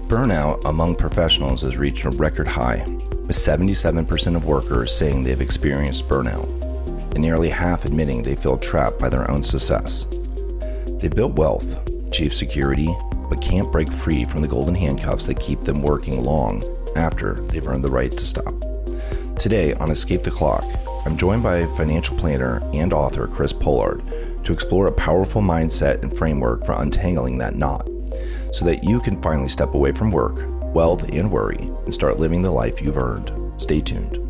Burnout among professionals has reached a record high, with 77% of workers saying they've experienced burnout, and nearly half admitting they feel trapped by their own success. They've built wealth, achieved security, but can't break free from the golden handcuffs that keep them working long after they've earned the right to stop. Today on Escape the Clock, I'm joined by financial planner and author Chris Pollard to explore a powerful mindset and framework for untangling that knot, so that you can finally step away from work, wealth, and worry and start living the life you've earned. Stay tuned.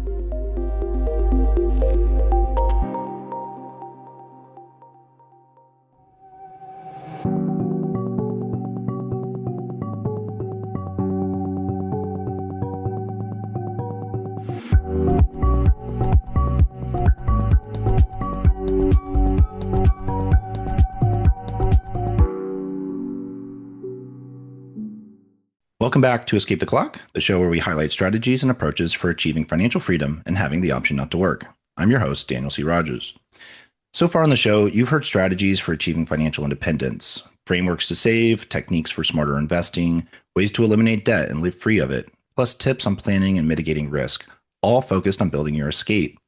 Welcome back to Escape the Clock, the show where we highlight strategies and approaches for achieving financial freedom and having the option not to work. I'm your host, Daniel C. Rogers. So far on the show, you've heard strategies for achieving financial independence, frameworks to save, techniques for smarter investing, ways to eliminate debt and live free of it, plus tips on planning and mitigating risk, all focused on building your escape.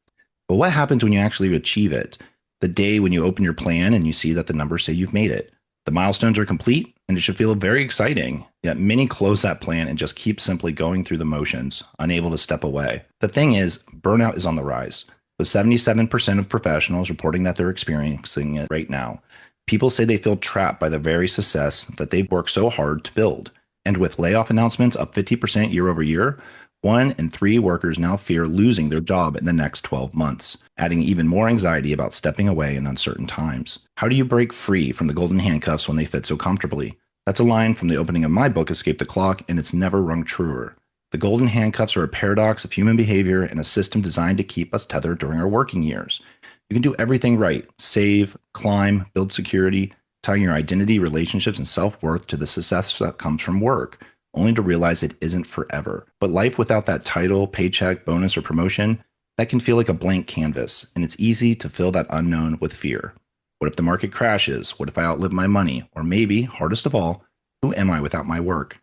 But what happens when you actually achieve it? The day when you open your plan and you see that the numbers say you've made it. The milestones are complete, and it should feel very exciting. Yet many close that plan and just keep simply going through the motions, unable to step away. The thing is, burnout is on the rise, with 77% of professionals reporting that they're experiencing it right now. People say they feel trapped by the very success that they've worked so hard to build. And with layoff announcements up 50% year over year, 1 in 3 workers now fear losing their job in the next 12 months, adding even more anxiety about stepping away in uncertain times. How do you break free from the golden handcuffs when they fit so comfortably? That's a line from the opening of my book, Escape the Clock, and it's never rung truer. The golden handcuffs are a paradox of human behavior and a system designed to keep us tethered during our working years. You can do everything right: save, climb, build security, tying your identity, relationships, and self-worth to the success that comes from work, only to realize it isn't forever. But life without that title, paycheck, bonus, or promotion, that can feel like a blank canvas, and it's easy to fill that unknown with fear. What if the market crashes? What if I outlive my money? Or maybe, hardest of all, who am I without my work?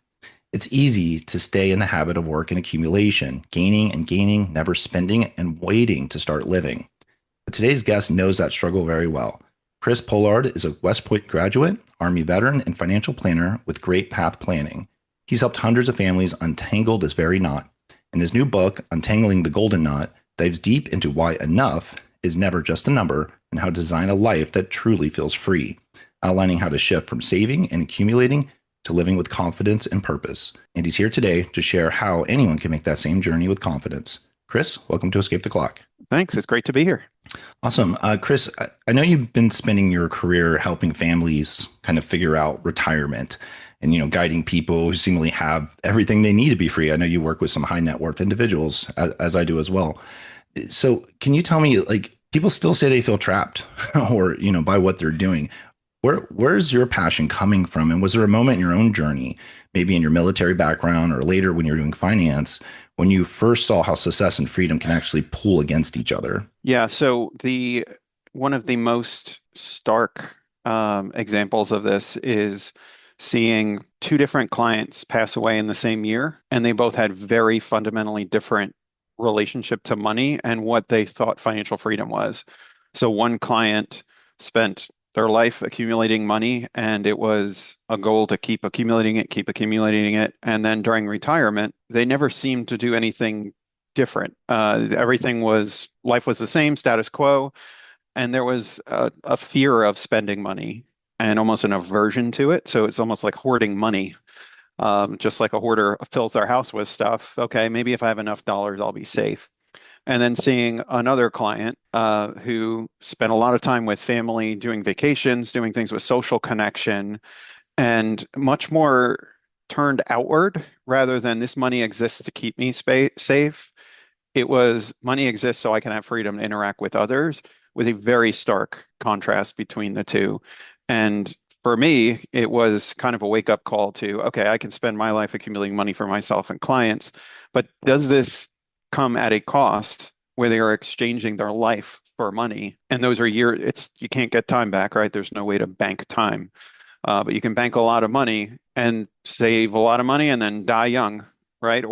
It's easy to stay in the habit of work and accumulation, gaining and gaining, never spending, and waiting to start living. But today's guest knows that struggle very well. Chris Pollard is a West Point graduate, Army veteran, and financial planner with great path planning. He's helped hundreds of families untangle this very knot. And his new book, Untangling the Golden Knot, dives deep into why enough is never just a number and how to design a life that truly feels free, outlining how to shift from saving and accumulating to living with confidence and purpose. And he's here today to share how anyone can make that same journey with confidence. Chris, welcome to Escape the Clock. Thanks. It's great to be here. Awesome. Chris, I know you've been spending your career helping families kind of figure out retirement and, guiding people who seemingly have everything they need to be free. I know you work with some high net worth individuals, as I do as well. So can you tell me, people still say they feel trapped or, by what they're doing. Where's your passion coming from? And was there a moment in your own journey, maybe in your military background or later when you're doing finance, when you first saw how success and freedom can actually pull against each other? Yeah. So one of the most stark examples of this is seeing 2 different clients pass away in the same year, and they both had very fundamentally different relationship to money and what they thought financial freedom was. So one client spent their life accumulating money, and it was a goal to keep accumulating it. And then during retirement, they never seemed to do anything different. Life was the same, status quo. And there was a fear of spending money and almost an aversion to it. So it's almost like hoarding money. Just like a hoarder fills their house with stuff. Okay, maybe if I have enough dollars, I'll be safe. And then seeing another client who spent a lot of time with family, doing vacations, doing things with social connection, and much more turned outward rather than this money exists to keep me safe. It was money exists so I can have freedom to interact with others, with a very stark contrast between the two. And for me, it was kind of a wake-up call to, okay, I can spend my life accumulating money for myself and clients, but does this come at a cost where they are exchanging their life for money? And those are you can't get time back, right? There's no way to bank time. But you can bank a lot of money and save a lot of money and then die young, right?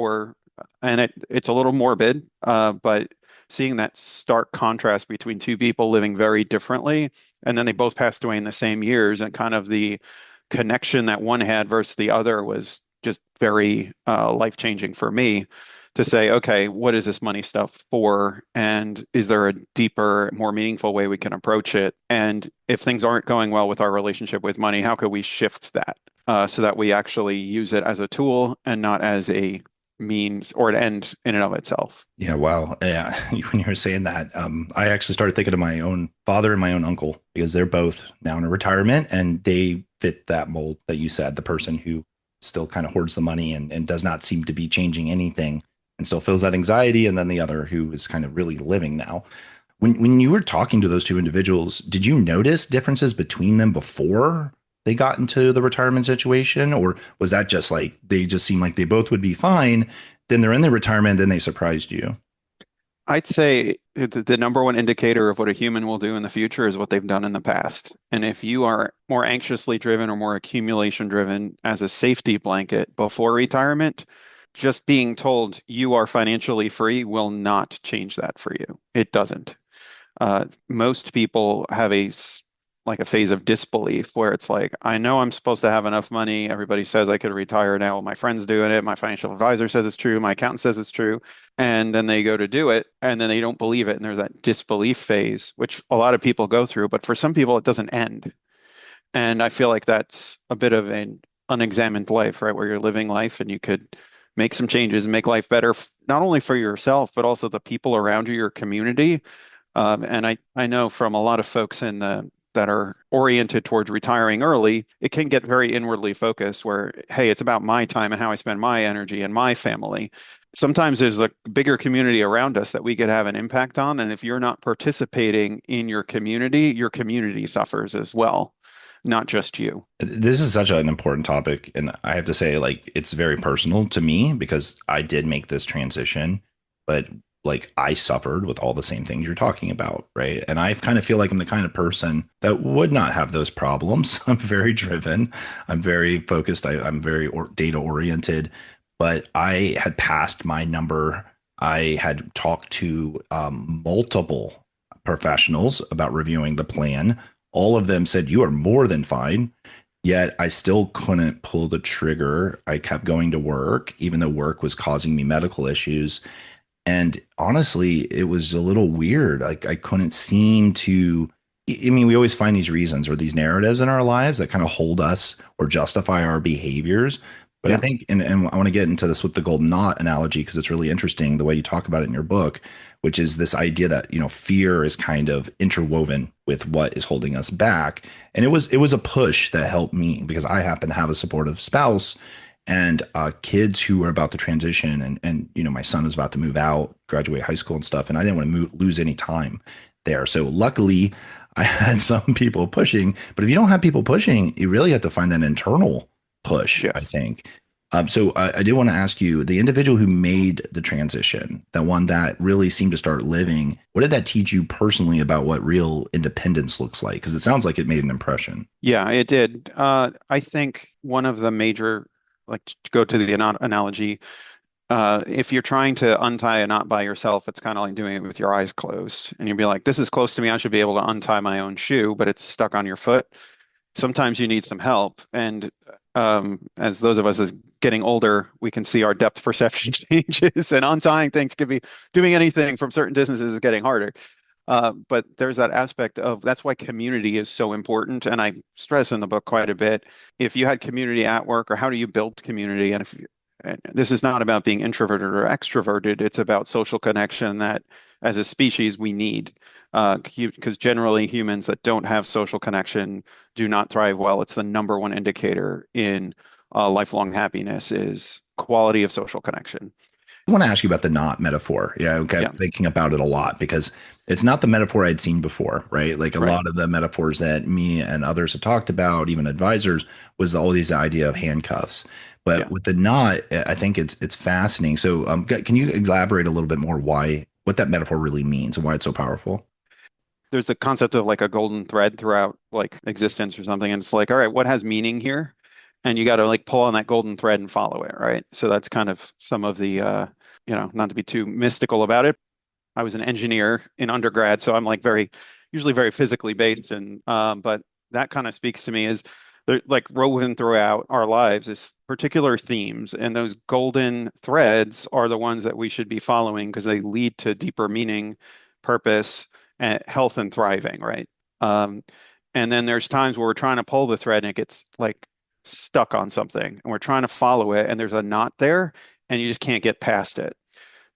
And it's a little morbid, but seeing that stark contrast between two people living very differently, and then they both passed away in the same years, and kind of the connection that one had versus the other was just very life-changing for me to say, okay, what is this money stuff for? And is there a deeper, more meaningful way we can approach it? And if things aren't going well with our relationship with money, how could we shift that so that we actually use it as a tool and not as a means or an end in and of itself? Yeah, wow. Yeah, when you were saying that, I actually started thinking of my own father and my own uncle because they're both now in retirement and they fit that mold that you said, the person who still kind of hoards the money and does not seem to be changing anything and still feels that anxiety, and then the other who is kind of really living now. When you were talking to those two individuals, did you notice differences between them before they got into the retirement situation, or was that just like they just seemed like they both would be fine? Then they're in the retirement, then they surprised you. I'd say the number one indicator of what a human will do in the future is what they've done in the past. And if you are more anxiously driven or more accumulation driven as a safety blanket before retirement, just being told you are financially free will not change that for you. It doesn't. Most people have like a phase of disbelief where it's like, I know I'm supposed to have enough money. Everybody says I could retire now. My friend's doing it. My financial advisor says it's true. My accountant says it's true. And then they go to do it and then they don't believe it. And there's that disbelief phase, which a lot of people go through. But for some people, it doesn't end. And I feel like that's a bit of an unexamined life, right? Where you're living life and you could make some changes and make life better, not only for yourself, but also the people around you, your community. And I know from a lot of folks that are oriented towards retiring early, it can get very inwardly focused where, hey, it's about my time and how I spend my energy and my family. Sometimes there's a bigger community around us that we could have an impact on. And if you're not participating in your community suffers as well, not just you. This is such an important topic, and I have to say, like, it's very personal to me because I did make this transition, but like I suffered with all the same things you're talking about, right? And I kind of feel like I'm the kind of person that would not have those problems. I'm very driven. I'm very focused. I'm very data oriented, but I had passed my number. I had talked to multiple professionals about reviewing the plan. All of them said, you are more than fine. Yet I still couldn't pull the trigger. I kept going to work, even though work was causing me medical issues. And honestly, it was a little weird. Like I couldn't seem to. I mean, we always find these reasons or these narratives in our lives that kind of hold us or justify our behaviors. But I Yeah. think, and I want to get into this with the golden knot analogy because it's really interesting the way you talk about it in your book, which is this idea that, fear is kind of interwoven with what is holding us back. And it was a push that helped me because I happen to have a supportive spouse and kids who are about to transition, and my son is about to move out, graduate high school and stuff, and I didn't want to lose any time there. So luckily, I had some people pushing. But if you don't have people pushing, you really have to find that internal push, I Yes. think. So I did want to ask you, the individual who made the transition, the one that really seemed to start living, what did that teach you personally about what real independence looks like? Because it sounds like it made an impression. Yeah, it did. I think one of the major, like to go to the analogy, if you're trying to untie a knot by yourself, it's kind of like doing it with your eyes closed. And you'd be like, this is close to me. I should be able to untie my own shoe, but it's stuck on your foot. Sometimes you need some help. And as those of us as getting older, we can see our depth perception changes, and untying things can be doing anything from certain distances is getting harder. But there's that aspect of that's why community is so important. And I stress in the book quite a bit. If you had community at work, or how do you build community? And this is not about being introverted or extroverted, it's about social connection that as a species we need. Because generally humans that don't have social connection do not thrive well. It's the number one indicator in lifelong happiness is quality of social connection. I want to ask you about the knot metaphor. Yeah, I Yeah, kept thinking about it a lot because it's not the metaphor I'd seen before, right? Like a right. lot of the metaphors that me and others have talked about, even advisors, was always the idea of handcuffs. But Yeah. with the knot, I think it's fascinating. So, can you elaborate a little bit more what that metaphor really means and why it's so powerful? there's a concept of like a golden thread throughout like existence or something. And it's like, all right, what has meaning here? And you got to like pull on that golden thread and follow it, right? So that's kind of some of the, not to be too mystical about it. I was an engineer in undergrad, so I'm like usually very physically based, and but that kind of speaks to me is there like woven throughout our lives is particular themes, and those golden threads are the ones that we should be following because they lead to deeper meaning, purpose, and health and thriving, right? Um, and then there's times where we're trying to pull the thread and it gets like stuck on something, and we're trying to follow it, and there's a knot there, and you just can't get past it.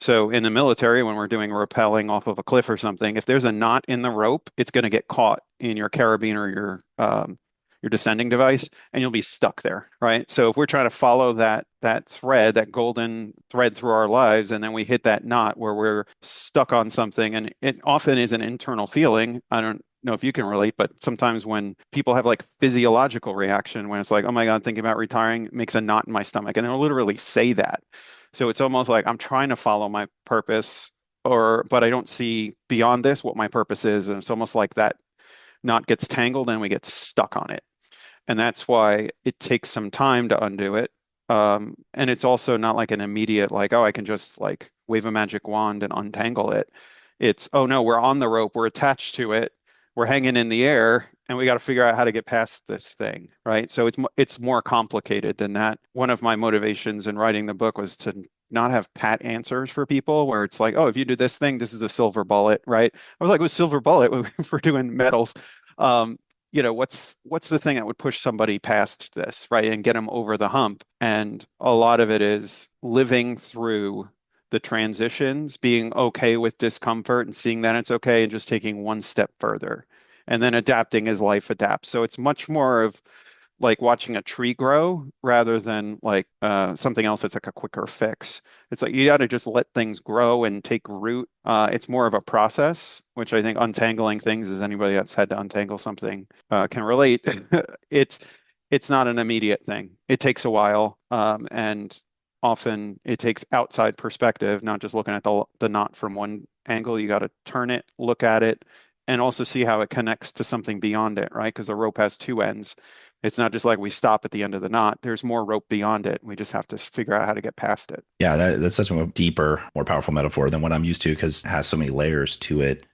So in the military, when we're doing rappelling off of a cliff or something, if there's a knot in the rope, it's going to get caught in your carabiner or your descending device, and you'll be stuck there, right? So if we're trying to follow that thread, that golden thread through our lives, and then we hit that knot where we're stuck on something, and it often is an internal feeling. I don't know if you can relate, but sometimes when people have like physiological reaction, when it's like, oh my God, thinking about retiring it makes a knot in my stomach, and they'll literally say that. So it's almost like I'm trying to follow my purpose, but I don't see beyond this what my purpose is. And it's almost like that knot gets tangled and we get stuck on it. And that's why it takes some time to undo it. And it's also not like an immediate, like, oh, I can just like wave a magic wand and untangle it. It's, oh no, we're on the rope, we're attached to it, we're hanging in the air, and we got to figure out how to get past this thing, right? So it's more complicated than that. One of my motivations in writing the book was to not have pat answers for people where it's like, oh, if you do this thing, this is a silver bullet, right? I was like, with silver bullet, if we're doing metals, um, what's the thing that would push somebody past this, right, and get them over the hump? And a lot of it is living through the transitions, being okay with discomfort and seeing that it's okay and just taking one step further and then adapting as life adapts. So it's much more of like watching a tree grow rather than like something else that's like a quicker fix. It's like you got to just let things grow and take root. It's more of a process, which I think untangling things, as anybody that's had to untangle something can relate. It's it's not an immediate thing. It takes a while, and often it takes outside perspective, not just looking at the knot from one angle. You got to turn it, look at it, and also see how it connects to something beyond it, right? Because the rope has two ends. It's not just like we stop at the end of the knot. There's more rope beyond it. We just have to figure out how to get past it. Yeah, that's such a deeper, more powerful metaphor than what I'm used to because it has so many layers to it.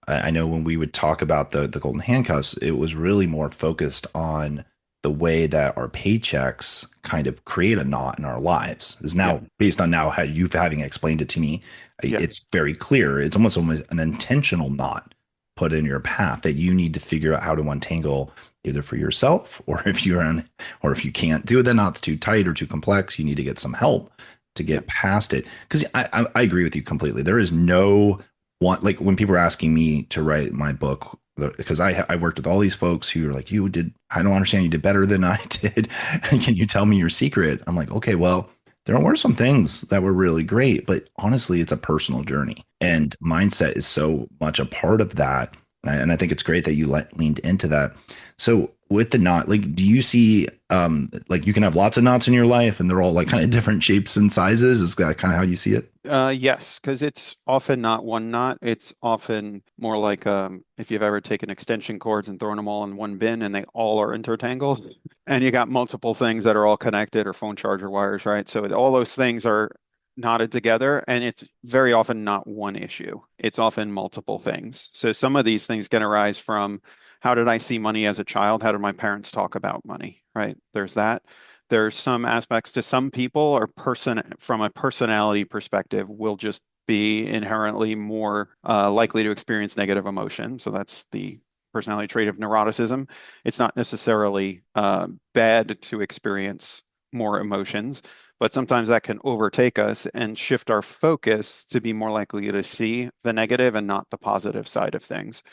I know when we would talk about the golden handcuffs, it was really more focused on the way that our paychecks kind of create a knot in our lives. Is Yeah, now based on now how you having explained it to me, yeah, it's very clear. It's almost an intentional knot put in your path that you need to figure out how to untangle either for yourself or if you're on or if you can't do it, the knot's too tight or too complex, you need to get some help to yeah, get past it. Because I agree with you completely. There is no one like when people are asking me to write my book because I worked with all these folks who are like you did I don't understand you did better than I did. Can you tell me your secret? I'm like, okay, well, there were some things that were really great, but honestly, it's a personal journey yeah. and mindset is so much a part of that. And I think it's great that you leaned into that. So with the knot, like, do you see, like you can have lots of knots in your life and they're all like kind of different shapes and sizes? Is that kind of how you see it? Yes, because it's often not one knot. It's often more like if you've ever taken extension cords and thrown them all in one bin and they all are intertangled, and you got multiple things that are all connected or phone charger wires, right? So all those things are knotted together, and it's very often not one issue. It's often multiple things. So some of these things can arise from how did I see money as a child? How did my parents talk about money, right? There's that. There's some aspects to some people or person from a personality perspective will just be inherently more likely to experience negative emotion. So that's the personality trait of neuroticism. It's not necessarily bad to experience more emotions, but sometimes that can overtake us and shift our focus to be more likely to see the negative and not the positive side of things.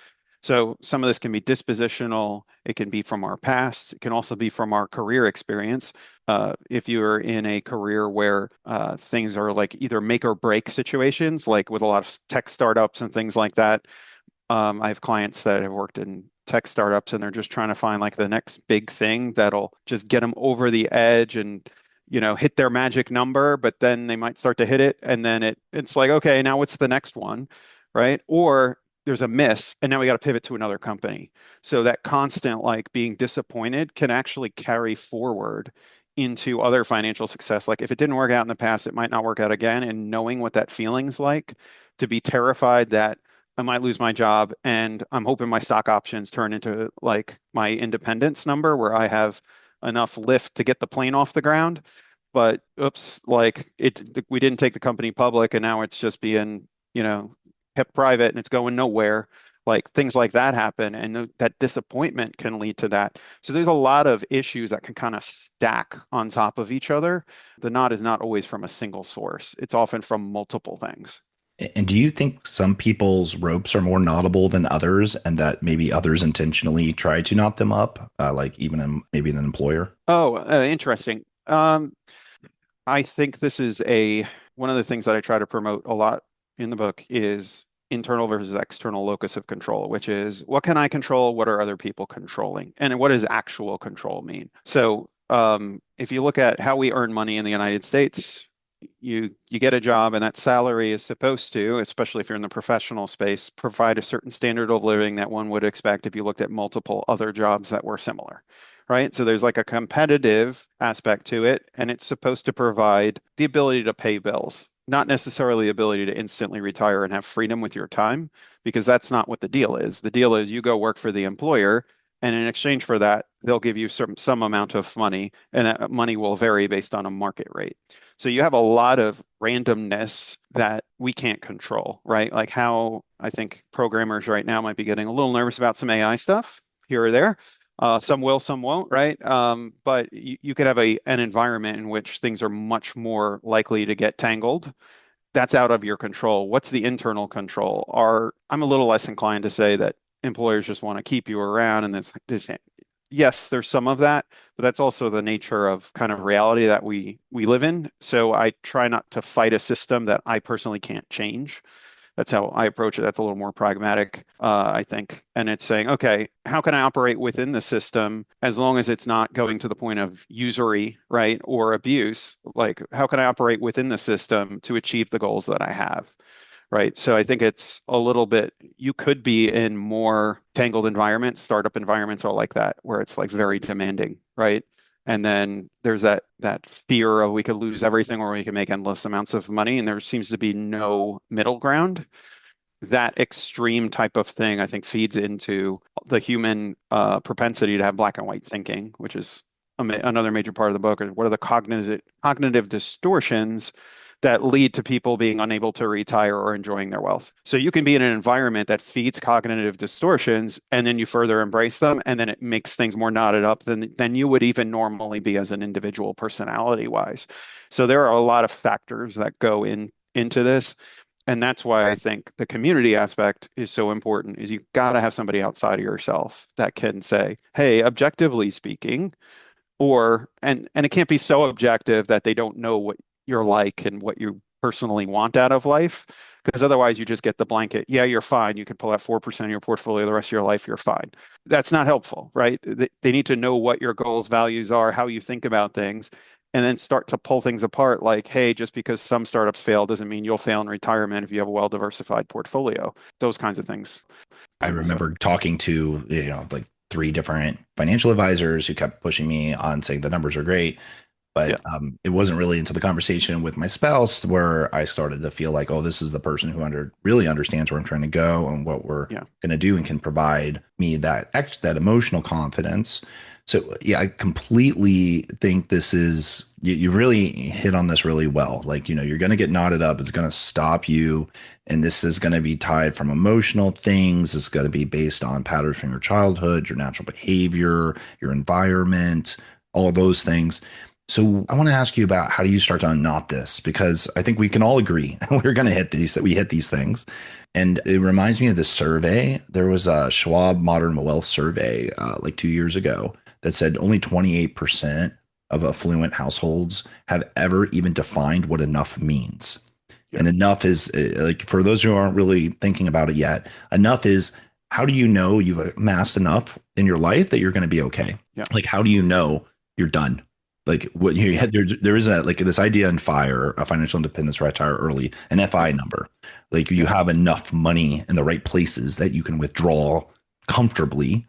So some of this can be dispositional. It can be from our past. It can also be from our career experience. If you're in a career where things are like either make or break situations, like with a lot of tech startups and things like that, I have clients that have worked in tech startups and they're just trying to find like the next big thing that'll just get them over the edge and hit their magic number, but then they might start to hit it and then it's like, okay, now what's the next one, right? Or there's a miss, and now we got to pivot to another company. So that constant like being disappointed can actually carry forward into other financial success. Like if it didn't work out in the past, it might not work out again. And knowing what that feeling's like, to be terrified that I might lose my job, and I'm hoping my stock options turn into like my independence number where I have enough lift to get the plane off the ground. But oops, like we didn't take the company public, and now it's just being, you know, kept private and it's going nowhere. Like things like that happen, and that disappointment can lead to that. So there's a lot of issues that can kind of stack on top of each other. The knot is not always from a single source, it's often from multiple things. And do you think some people's ropes are more knottable than others, and that maybe others intentionally try to knot them up, like even maybe an employer? Oh, interesting. I think this is a one of the things that I try to promote a lot in the book is internal versus external locus of control, which is what can I control? What are other people controlling? And what does actual control mean? So, if you look at how we earn money in the United States, you get a job, and that salary is supposed to, especially if you're in the professional space, provide a certain standard of living that one would expect if you looked at multiple other jobs that were similar, right? So there's like a competitive aspect to it, and it's supposed to provide the ability to pay bills, not necessarily the ability to instantly retire and have freedom with your time, because that's not what the deal is. The deal is you go work for the employer, and in exchange for that, they'll give you some amount of money, and that money will vary based on a market rate. So you have a lot of randomness that we can't control, right? Like how I think programmers right now might be getting a little nervous about some AI stuff here or there. Some will, some won't, right? But you could have an environment in which things are much more likely to get tangled. That's out of your control. What's the internal control? I'm a little less inclined to say that employers just want to keep you around, and this yes, there's some of that, but that's also the nature of kind of reality that we live in. So I try not to fight a system that I personally can't change. That's how I approach it. That's a little more pragmatic, I think. And it's saying, okay, how can I operate within the system as long as it's not going to the point of usury, right, or abuse? Like, how can I operate within the system to achieve the goals that I have? Right. So I think it's a little bit, you could be in more tangled environments. Startup environments are like that, where it's like very demanding, right? And then there's that fear of we could lose everything or we can make endless amounts of money. And there seems to be no middle ground. That extreme type of thing, I think, feeds into the human propensity to have black and white thinking, which is another major part of the book. What are the cognitive distortions that lead to people being unable to retire or enjoying their wealth? So you can be in an environment that feeds cognitive distortions, and then you further embrace them, and then it makes things more knotted up than you would even normally be as an individual personality wise. So there are a lot of factors that go into this. And that's why I think the community aspect is so important, is you got to have somebody outside of yourself that can say, hey, objectively speaking, and it can't be so objective that they don't know what you're like and what you personally want out of life, because otherwise you just get the blanket, yeah, you're fine, you can pull out 4% of your portfolio the rest of your life, you're fine. That's not helpful, right? They need to know what your goals, values are, how you think about things, and then start to pull things apart, like, hey, just because some startups fail doesn't mean you'll fail in retirement if you have a well-diversified portfolio. Those kinds of things. I So remember talking to, like three different financial advisors who kept pushing me on saying the numbers are great. yeah, But it wasn't really into the conversation with my spouse where I started to feel like, oh, this is the person who really understands where I'm trying to go and what we're yeah. going to do and can provide me that emotional confidence. So yeah, I completely think this is you really hit on this really well. Like, you're going to get knotted up. It's going to stop you. And this is going to be tied from emotional things. It's going to be based on patterns from your childhood, your natural behavior, your environment, all those things. So I want to ask you about how do you start to unknot this? Because I think we can all agree we're going to that we hit these things. And it reminds me of this survey. There was a Schwab Modern Wealth survey like 2 years ago that said only 28% of affluent households have ever even defined what enough means. Yeah. And enough is like, for those who aren't really thinking about it yet, enough is, how do you know you've amassed enough in your life that you're going to be okay? Yeah. Like, how do you know you're done? Like what you had there is a like this idea in FIRE, a financial independence retire early, an FI Yep. number. Like you Yep. have enough money in the right places that you can withdraw comfortably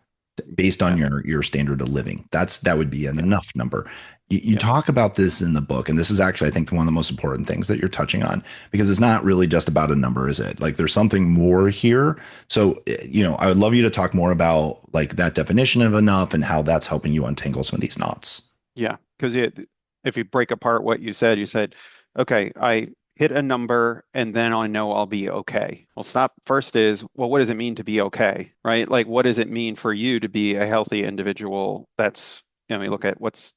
based on Yeah. your standard of living. That would be an Yeah. enough number. You Yeah. talk about this in the book, and this is actually, I think, one of the most important things that you're touching on because it's not really just about a number, is it? Like there's something more here. So, I would love you to talk more about like that definition of enough and how that's helping you untangle some of these knots. Yeah. Because if you break apart what you said, okay, I hit a number and then I know I'll be okay. Well, stop. First is, well, what does it mean to be okay, right? Like, what does it mean for you to be a healthy individual? That's, we look at what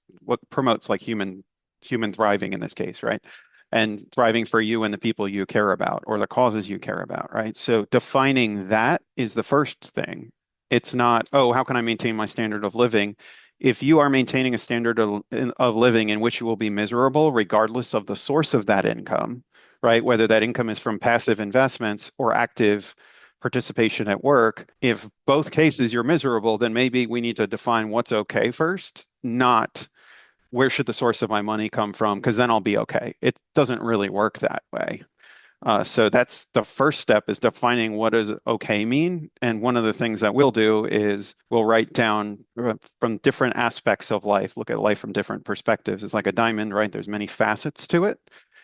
promotes like human thriving in this case, right? And thriving for you and the people you care about or the causes you care about, right? So defining that is the first thing. It's not, oh, how can I maintain my standard of living? If you are maintaining a standard of living in which you will be miserable, regardless of the source of that income, right? Whether that income is from passive investments or active participation at work, if both cases you're miserable, then maybe we need to define what's okay first, not where should the source of my money come from, because then I'll be okay. It doesn't really work that way. So that's the first step is defining what does okay mean. And one of the things that we'll do is we'll write down from different aspects of life, look at life from different perspectives. It's like a diamond, right? There's many facets to it.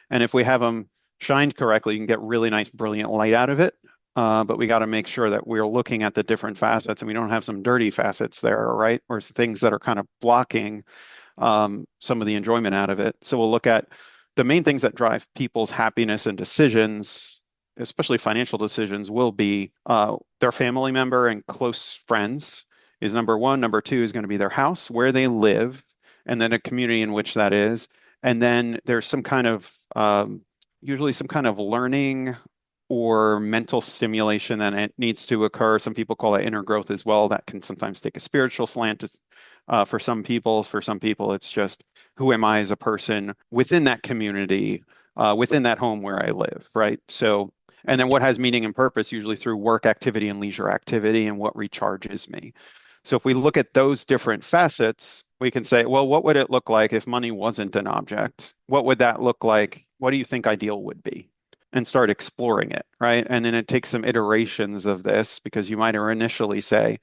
And if we have them shined correctly, you can get really nice, brilliant light out of it. But we got to make sure that we're looking at the different facets and we don't have some dirty facets there, right? Or things that are kind of blocking some of the enjoyment out of it. So we'll look at the main things that drive people's happiness and decisions, especially financial decisions, will be their family member and close friends is number one. Number two is going to be their house, where they live, and then a community in which that is. And then there's some kind of usually some kind of learning or mental stimulation that it needs to occur. Some people call it inner growth as well. That can sometimes take a spiritual slant for some people. For some people, it's just who am I as a person within that community, within that home where I live, right? So, and then what has meaning and purpose, usually through work activity and leisure activity, and what recharges me. So, if we look at those different facets, we can say, well, what would it look like if money wasn't an object? What would that look like? What do you think ideal would be? And start exploring it, right? And then it takes some iterations of this because you might initially say,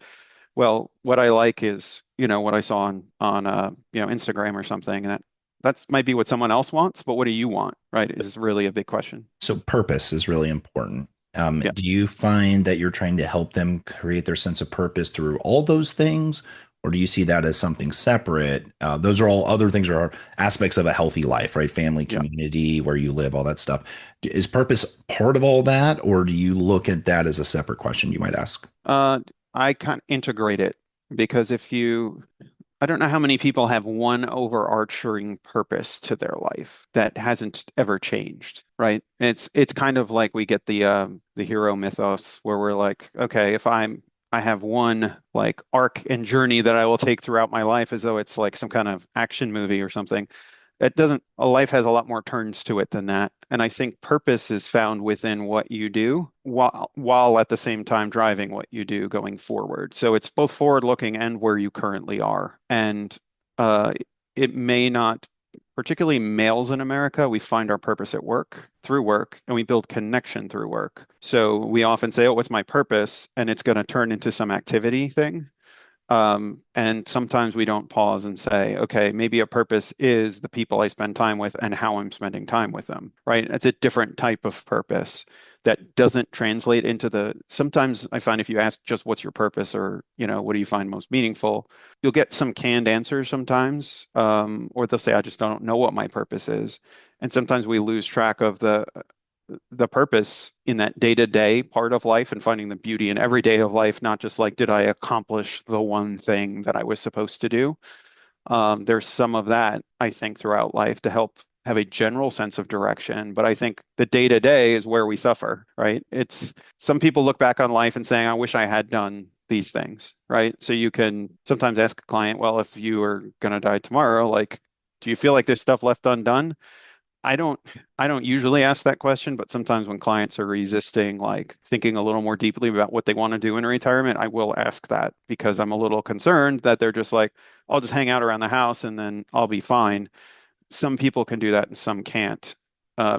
well, what I like is, what I saw on Instagram or something. And that's might be what someone else wants, but what do you want, right? Is really a big question. So purpose is really important. Yeah. Do you find that you're trying to help them create their sense of purpose through all those things, or do you see that as something separate? Those are all other things are aspects of a healthy life, right? Family, Yeah. community, where you live, all that stuff. Is purpose part of all that, or do you look at that as a separate question you might ask? Uh, I can't integrate it because I don't know how many people have one overarching purpose to their life that hasn't ever changed, right? It's kind of like we get the hero mythos where we're like, okay, if I have one like arc and journey that I will take throughout my life as though it's like some kind of action movie or something. It doesn't, a life has a lot more turns to it than that. And I think purpose is found within what you do while at the same time driving what you do going forward. So it's both forward looking and where you currently are. And uh, it may not, particularly males in America, we find our purpose at work through work and we build connection through work. So we often say, oh, what's my purpose? And it's going to turn into some activity thing. And sometimes we don't pause and say, okay, maybe a purpose is the people I spend time with and how I'm spending time with them, right? It's a different type of purpose that doesn't translate into sometimes I find if you ask just what's your purpose or, what do you find most meaningful, you'll get some canned answers sometimes, or they'll say, I just don't know what my purpose is. And sometimes we lose track of the purpose in that day-to-day part of life and finding the beauty in every day of life, not just like, did I accomplish the one thing that I was supposed to do? There's some of that, I think, throughout life to help have a general sense of direction. But I think the day-to-day is where we suffer, right? It's some people look back on life and saying, I wish I had done these things, right? So you can sometimes ask a client, well, if you were going to die tomorrow, like, do you feel like there's stuff left undone? I don't I don't usually ask that question, but sometimes when clients are resisting, like thinking a little more deeply about what they want to do in retirement, I will ask that because I'm a little concerned that they're just like, I'll just hang out around the house and then I'll be fine. Some people can do that and some can't.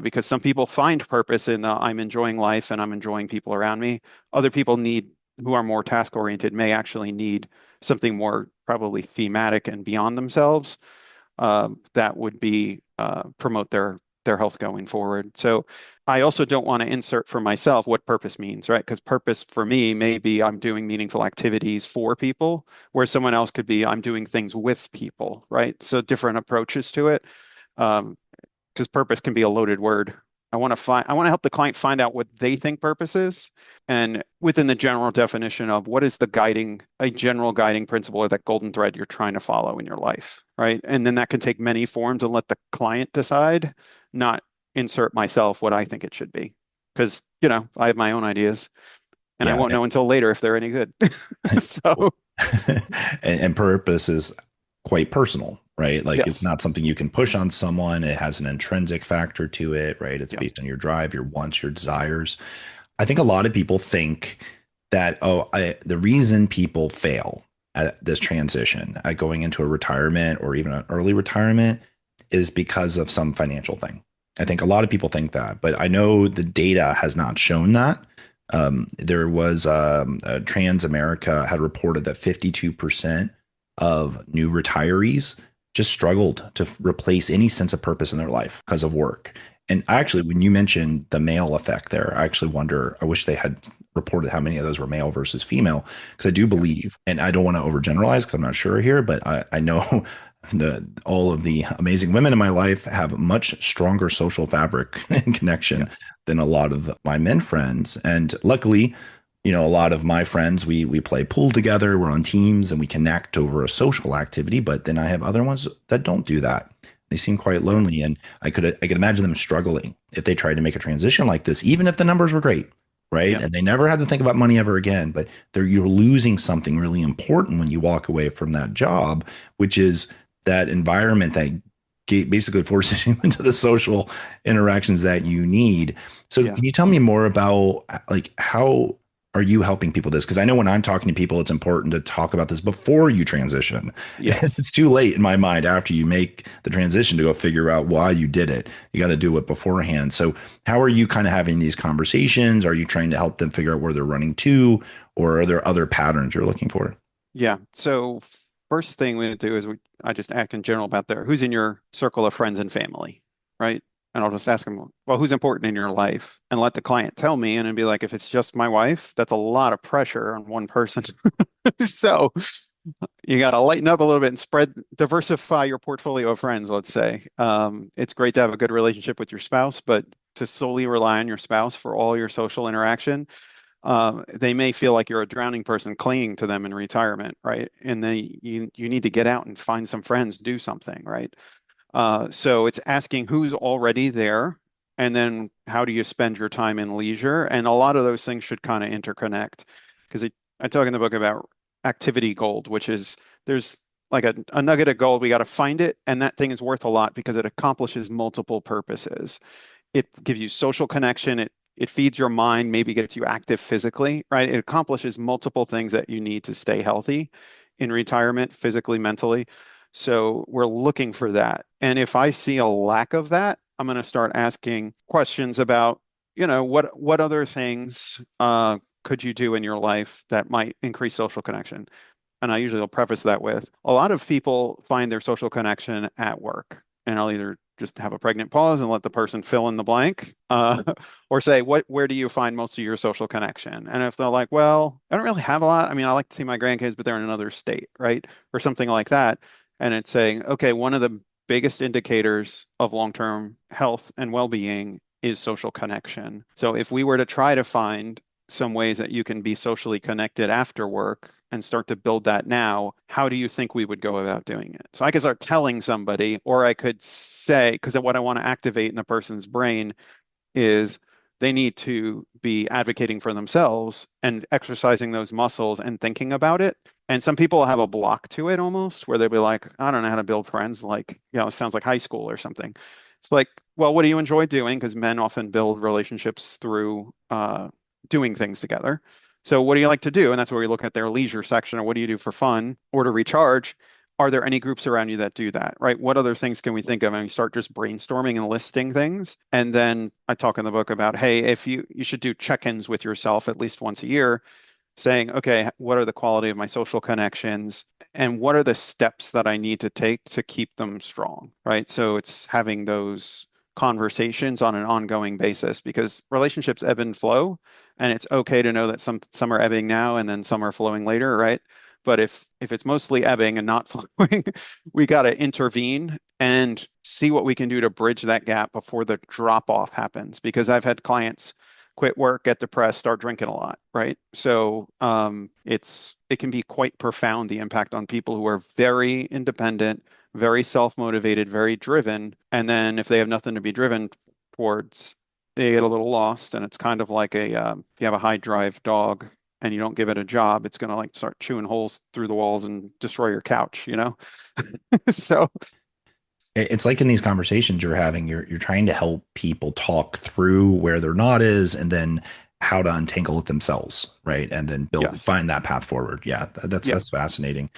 Because some people find purpose in the I'm enjoying life and I'm enjoying people around me. Other people need, who are more task oriented, may actually need something more probably thematic and beyond themselves, that would be promote their health going forward. So I also don't want to insert for myself what purpose means, right? Because purpose for me may be I'm doing meaningful activities for people, where someone else could be I'm doing things with people, right? So different approaches to it. Um, because purpose can be a loaded word. I want to help the client find out what they think purpose is, and within the general definition of what is a general guiding principle or that golden thread you're trying to follow in your life, right? And then that can take many forms and let the client decide, not insert myself what I think it should be. Because, I have my own ideas and I Yeah. won't know until later if they're any good. So, And purpose is quite personal, right? Like it's yes. not something you can push on someone. It has an intrinsic factor to it, right? It's Yeah. based on your drive, your wants, your desires. I think a lot of people think that, the reason people fail at this transition, at going into a retirement or even an early retirement, is because of some financial thing. I think a lot of people think that, but I know the data has not shown that. There was Transamerica had reported that 52% of new retirees just struggled to replace any sense of purpose in their life because of work. And actually, when you mentioned the male effect there, I actually wonder, I wish they had reported how many of those were male versus female, because I do Yeah. believe, and I don't want to overgeneralize because I'm not sure here, but I know all of the amazing women in my life have much stronger social fabric and Yeah. connection than a lot of my men friends. And luckily, a lot of my friends, we play pool together, we're on teams and we connect over a social activity. But then I have other ones that don't do that. They seem quite Yeah. lonely, and I could imagine them struggling if they tried to make a transition like this, even if the numbers were great, right? Yeah. And they never had to think about money ever again. But you're losing something really important when you walk away from that job, which is that environment that basically forces you into the social interactions that you need. So Yeah. can you tell me more about, like, how are you helping people this? Because I know when I'm talking to people, it's important to talk about this before you transition. Yes. It's too late in my mind after you make the transition to go figure out why you did it. You got to do it beforehand. So how are you kind of having these conversations? Are you trying to help them figure out where they're running to, or are there other patterns you're looking for? Yeah. So first thing we do is I just ask in general about who's in your circle of friends and family, right? And I'll just ask them, well, who's important in your life? And let the client tell me, and it'd be like, if it's just my wife, that's a lot of pressure on one person. So you got to lighten up a little bit and diversify your portfolio of friends, let's say. It's great to have a good relationship with your spouse, but to solely rely on your spouse for all your social interaction, they may feel like you're a drowning person clinging to them in retirement, right? And then you need to get out and find some friends, do something, right? So it's asking who's already there, and then how do you spend your time in leisure? And a lot of those things should kind of interconnect, because I talk in the book about activity gold, which is there's like a nugget of gold, we got to find it, and that thing is worth a lot because it accomplishes multiple purposes. It gives you social connection. It feeds your mind, maybe gets you active physically, right? It accomplishes multiple things that you need to stay healthy in retirement, physically, mentally. So we're looking for that. And if I see a lack of that, I'm going to start asking questions about, what other things could you do in your life that might increase social connection? And I usually will preface that with a lot of people find their social connection at work. And I'll either just have a pregnant pause and let the person fill in the blank, or say, where do you find most of your social connection? And if they're like, well, I don't really have a lot. I mean, I like to see my grandkids, but they're in another state, right? Or something like that. And it's saying, okay, one of the biggest indicators of long-term health and well-being is social connection. So if we were to try to find some ways that you can be socially connected after work and start to build that now, how do you think we would go about doing it? So I could start telling somebody, or I could say, because what I want to activate in a person's brain is they need to be advocating for themselves and exercising those muscles and thinking about it. And some people have a block to it almost, where they'll be like, I don't know how to build friends. Like, it sounds like high school or something. It's like, well, what do you enjoy doing? Because men often build relationships through doing things together. So what do you like to do? And that's where we look at their leisure section, or what do you do for fun or to recharge? Are there any groups around you that do that, right? What other things can we think of? And we start just brainstorming and listing things. And then I talk in the book about, hey, if you should do check-ins with yourself at least once a year, saying, okay, what are the quality of my social connections and what are the steps that I need to take to keep them strong, right? So it's having those conversations on an ongoing basis because relationships ebb and flow, and it's okay to know that some are ebbing now and then some are flowing later, right? But if it's mostly ebbing and not flowing, we got to intervene and see what we can do to bridge that gap before the drop off happens. Because I've had clients quit work, get depressed, start drinking a lot, right? So it can be quite profound, the impact on people who are very independent, very self-motivated, very driven. And then if they have nothing to be driven towards, they get a little lost. And it's kind of like if you have a high drive dog and you don't give it a job, it's going to like start chewing holes through the walls and destroy your couch, you know? So It's like in these conversations you're having, you're trying to help people talk through where their knot is and then how to untangle it themselves, right? And then yes. find that path forward. Yeah, Yeah. that's fascinating.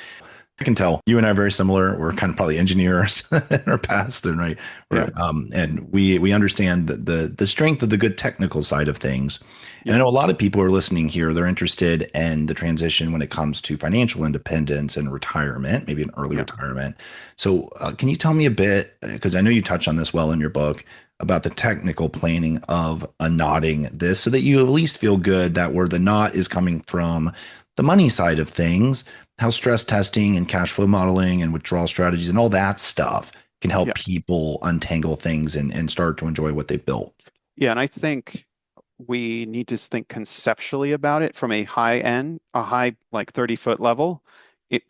I can tell you and I are very similar. We're kind of probably engineers in our past, and right, Yeah. and we understand the strength of the good technical side of things. And Yeah. I know a lot of people are listening here. They're interested in the transition when it comes to financial independence and retirement, maybe an early Yeah. retirement. So, can you tell me a bit, because I know you touch on this well in your book, about the technical planning of knotting this, so that you at least feel good that where the knot is coming from, the money side of things, how stress testing and cash flow modeling and withdrawal strategies and all that stuff can help Yeah. people untangle things and start to enjoy what they've built. Yeah. And I think we need to think conceptually about it from a high end, a high like 30-foot level.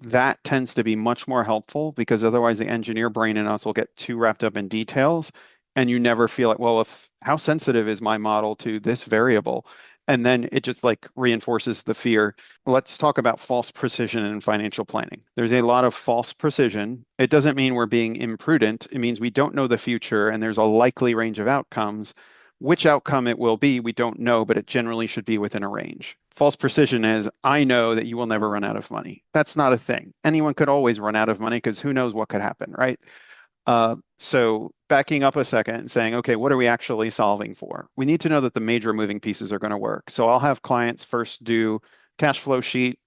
That tends to be much more helpful because otherwise the engineer brain in us will get too wrapped up in details and you never feel like, well, if how sensitive is my model to this variable? And then it just like reinforces the fear. Let's talk about false precision in financial planning. There's a lot of false precision. It doesn't mean we're being imprudent. It means we don't know the future and there's a likely range of outcomes. Which outcome it will be, we don't know, but it generally should be within a range. False precision is, I know that you will never run out of money. That's not a thing. Anyone could always run out of money because who knows what could happen, right? So backing up a second and saying, okay, what are we actually solving for? We need to know that the major moving pieces are going to work. So I'll have clients first do cash flow sheet,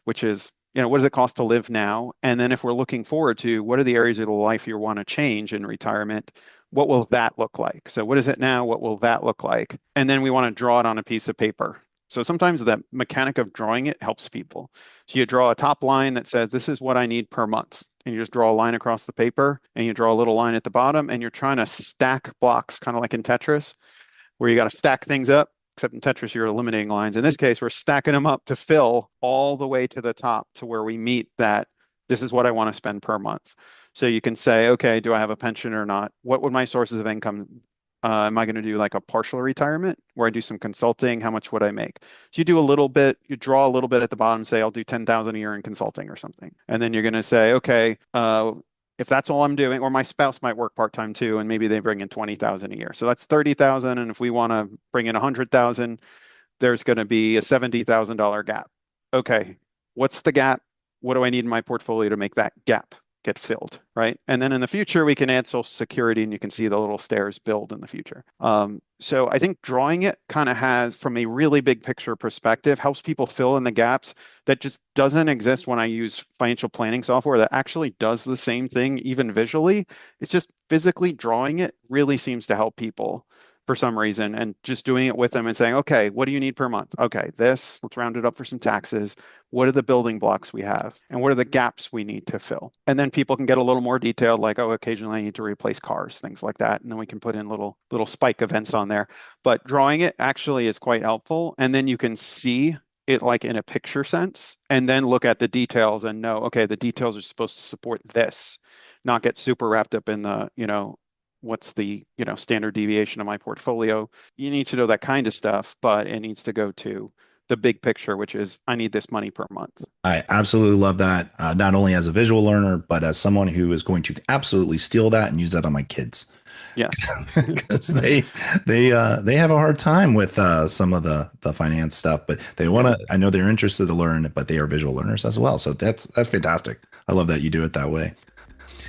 which is, what does it cost to live now? And then if we're looking forward to what are the areas of the life you want to change in retirement, what will that look like? So what is it now? What will that look like? And then we want to draw it on a piece of paper. So sometimes the mechanic of drawing it helps people. So you draw a top line that says, this is what I need per month. And you just draw a line across the paper and you draw a little line at the bottom and you're trying to stack blocks, kind of like in Tetris, where you got to stack things up. Except in Tetris, you're eliminating lines. In this case, we're stacking them up to fill all the way to the top to where we meet that. This is what I want to spend per month. So you can say, okay, do I have a pension or not? What would my sources of income? Am I going to do like a partial retirement where I do some consulting? How much would I make? So you do a little bit, you draw a little bit at the bottom, say I'll do 10,000 a year in consulting or something. And then you're going to say, okay, if that's all I'm doing, or my spouse might work part-time too, and maybe they bring in 20,000 a year. So that's 30,000. And if we want to bring in 100,000, there's going to be a $70,000 gap. Okay, what's the gap? What do I need in my portfolio to make that gap get filled, right? And then in the future, we can add Social Security and you can see the little stairs build in the future. So I think drawing it kind of has, from a really big picture perspective, helps people fill in the gaps that just doesn't exist when I use financial planning software that actually does the same thing, even visually. It's just physically drawing it really seems to help people for some reason and just doing it with them and saying, okay, what do you need per month? Okay, this, let's round it up for some taxes. What are the building blocks we have? And what are the gaps we need to fill? And then people can get a little more detailed, like, oh, occasionally I need to replace cars, things like that. And then we can put in little spike events on there. But drawing it actually is quite helpful. And then you can see it like in a picture sense and then look at the details and know, okay, the details are supposed to support this, not get super wrapped up in the, what's the standard deviation of my portfolio. You need to know that kind of stuff, but it needs to go to the big picture, which is I need this money per month. I absolutely love that, not only as a visual learner, but as someone who is going to absolutely steal that and use that on my kids. Yes. because they have a hard time with some of the finance stuff, but they want Yeah. to. I know they're interested to learn, but they are visual learners as well. So that's fantastic. I love that you do it that way.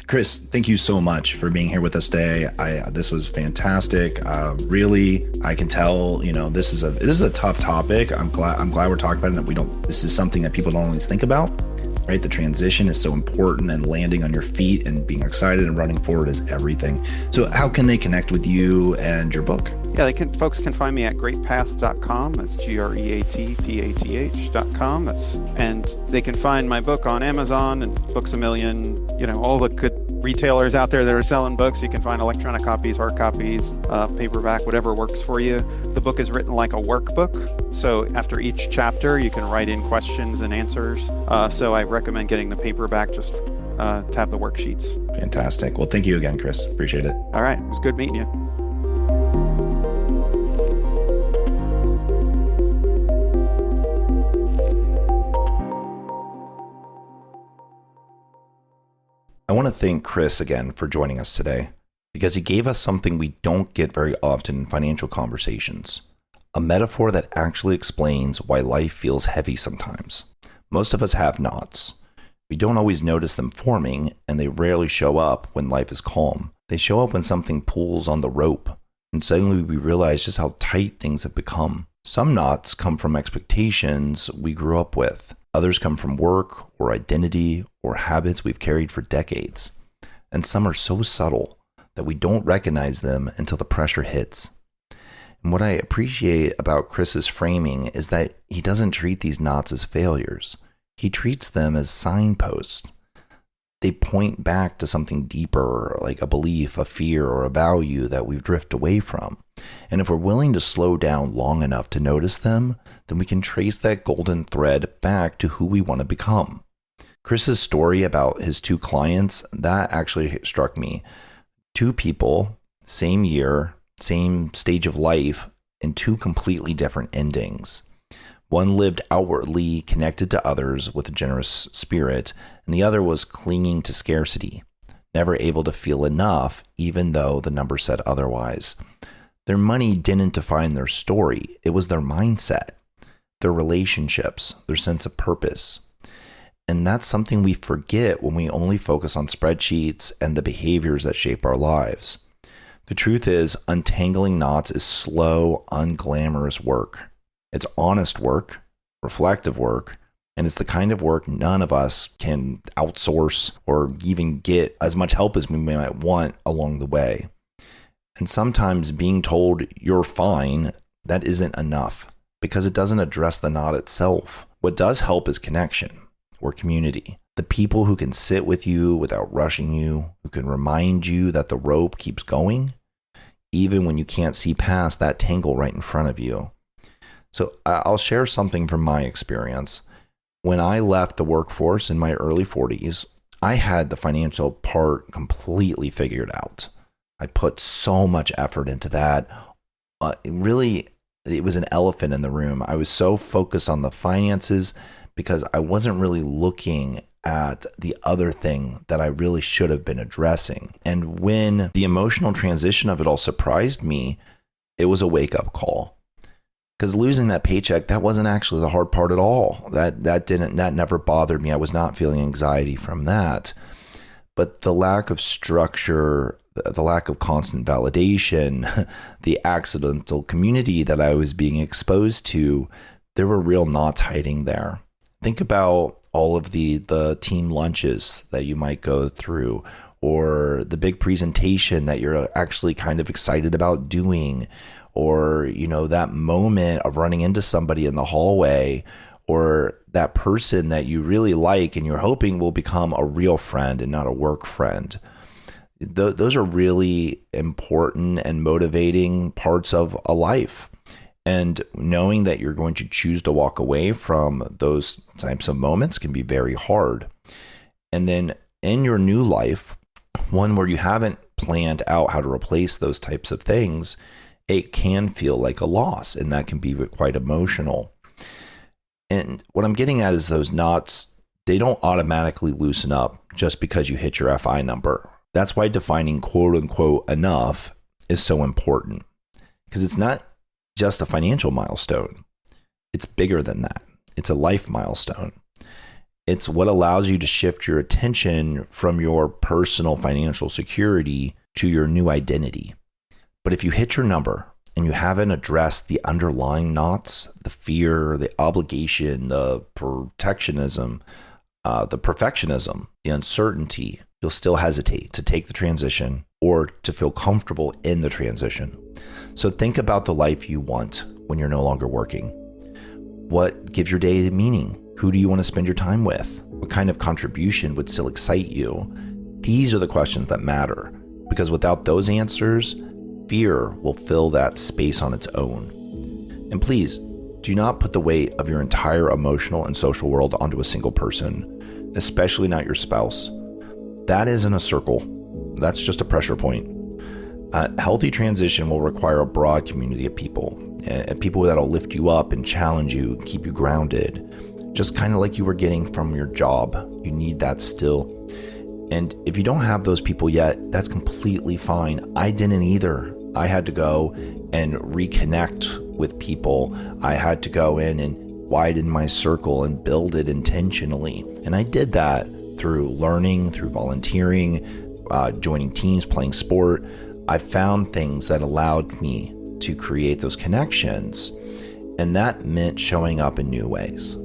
Chris, thank you so much for being here with us today. This was fantastic. Really, I can tell, this is a tough topic. I'm glad we're talking about it. We don't. This is something that people don't always think about, right? The transition is so important, and landing on your feet and being excited and running forward is everything. So, how can they connect with you and your book? Yeah, folks can find me at greatpath.com. That's GreatPath.com. And they can find my book on Amazon and Books A Million, all the good retailers out there that are selling books. You can find electronic copies, hard copies, paperback, whatever works for you. The book is written like a workbook. So after each chapter, you can write in questions and answers. So I recommend getting the paperback just to have the worksheets. Fantastic. Well, thank you again, Chris. Appreciate it. All right. It was good meeting you. I want to thank Chris again for joining us today because he gave us something we don't get very often in financial conversations, a metaphor that actually explains why life feels heavy sometimes. Most of us have knots. We don't always notice them forming, and they rarely show up when life is calm. They show up when something pulls on the rope, and suddenly we realize just how tight things have become. Some knots come from expectations we grew up with. Others come from work or identity or habits we've carried for decades. And some are so subtle that we don't recognize them until the pressure hits. And what I appreciate about Chris's framing is that he doesn't treat these knots as failures. He treats them as signposts. They point back to something deeper, like a belief, a fear, or a value that we've drifted away from. And if we're willing to slow down long enough to notice them, then we can trace that golden thread back to who we want to become. Chris's story about his two clients, that actually struck me. Two people, same year, same stage of life, and two completely different endings. One lived outwardly connected to others with a generous spirit, and the other was clinging to scarcity, never able to feel enough, even though the numbers said otherwise. Their money didn't define their story. It was their mindset, their relationships, their sense of purpose. And that's something we forget when we only focus on spreadsheets and the behaviors that shape our lives. The truth is, untangling knots is slow, unglamorous work. It's honest work, reflective work, and it's the kind of work none of us can outsource or even get as much help as we might want along the way. And sometimes being told you're fine, that isn't enough because it doesn't address the knot itself. What does help is connection or community. The people who can sit with you without rushing you, who can remind you that the rope keeps going, even when you can't see past that tangle right in front of you. So I'll share something from my experience. When I left the workforce in my early 40s, I had the financial part completely figured out. I put so much effort into that. It was an elephant in the room. I was so focused on the finances because I wasn't really looking at the other thing that I really should have been addressing. And when the emotional transition of it all surprised me, it was a wake-up call. Because losing that paycheck, that wasn't actually the hard part at all. That never bothered me. I was not feeling anxiety from that. But the lack of structure, the lack of constant validation, the accidental community that I was being exposed to, there were real knots hiding there. Think about all of the team lunches that you might go through, or the big presentation that you're actually kind of excited about doing, or, that moment of running into somebody in the hallway, or that person that you really like and you're hoping will become a real friend and not a work friend. Those are really important and motivating parts of a life. And knowing that you're going to choose to walk away from those types of moments can be very hard. And then in your new life, one where you haven't planned out how to replace those types of things, it can feel like a loss, and that can be quite emotional. And what I'm getting at is those knots, they don't automatically loosen up just because you hit your FI number That's why defining quote unquote enough is so important, because it's not just a financial milestone. It's bigger than that. It's a life milestone. It's what allows you to shift your attention from your personal financial security to your new identity. But if you hit your number and you haven't addressed the underlying knots, the fear, the obligation, the protectionism, the perfectionism, the uncertainty, you'll still hesitate to take the transition or to feel comfortable in the transition. So think about the life you want when you're no longer working. What gives your day meaning? Who do you want to spend your time with? What kind of contribution would still excite you? These are the questions that matter, because without those answers, fear will fill that space on its own. And please, do not put the weight of your entire emotional and social world onto a single person, especially not your spouse. That isn't a circle. That's just a pressure point. A healthy transition will require a broad community of people, people that'll lift you up and challenge you, keep you grounded, just kind of like you were getting from your job. You need that still. And if you don't have those people yet, that's completely fine. I didn't either. I had to go and reconnect with people. I had to go in and widen my circle and build it intentionally. And I did that through learning, through volunteering, joining teams, playing sport. I found things that allowed me to create those connections. And that meant showing up in new ways.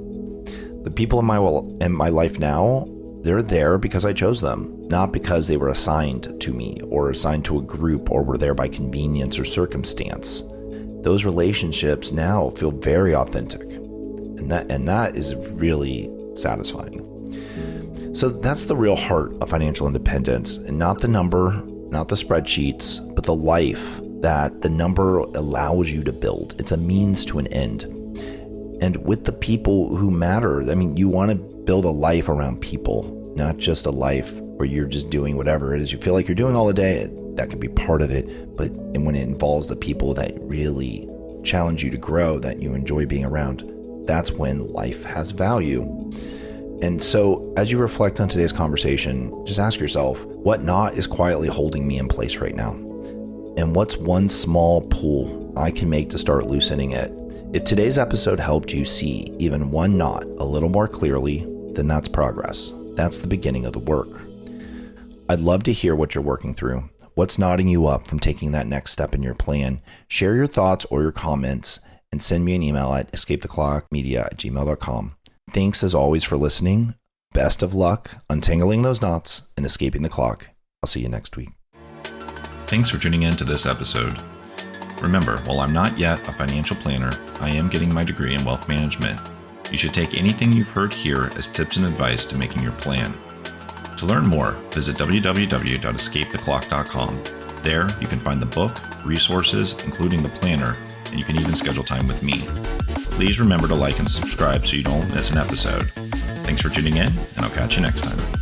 The people in my life now, they're there because I chose them, not because they were assigned to me or assigned to a group or were there by convenience or circumstance. Those relationships now feel very authentic, and that is really satisfying. So that's the real heart of financial independence, and not the number, not the spreadsheets, but the life that the number allows you to build. It's a means to an end. And with the people who matter, I mean, you want to build a life around people, not just a life where you're just doing whatever it is you feel like you're doing all the day. That could be part of it. But when it involves the people that really challenge you to grow, that you enjoy being around, that's when life has value. And so as you reflect on today's conversation, just ask yourself, what knot is quietly holding me in place right now? And what's one small pull I can make to start loosening it? If today's episode helped you see even one knot a little more clearly, then that's progress. That's the beginning of the work. I'd love to hear what you're working through. What's knotting you up from taking that next step in your plan? Share your thoughts or your comments and send me an email at escapetheclockmedia@gmail.com. Thanks as always for listening. Best of luck untangling those knots and escaping the clock. I'll see you next week. Thanks for tuning in to this episode. Remember, while I'm not yet a financial planner, I am getting my degree in wealth management. You should take anything you've heard here as tips and advice to making your plan. To learn more, visit www.escapetheclock.com. There, you can find the book, resources, including the planner, and you can even schedule time with me. Please remember to like and subscribe so you don't miss an episode. Thanks for tuning in, and I'll catch you next time.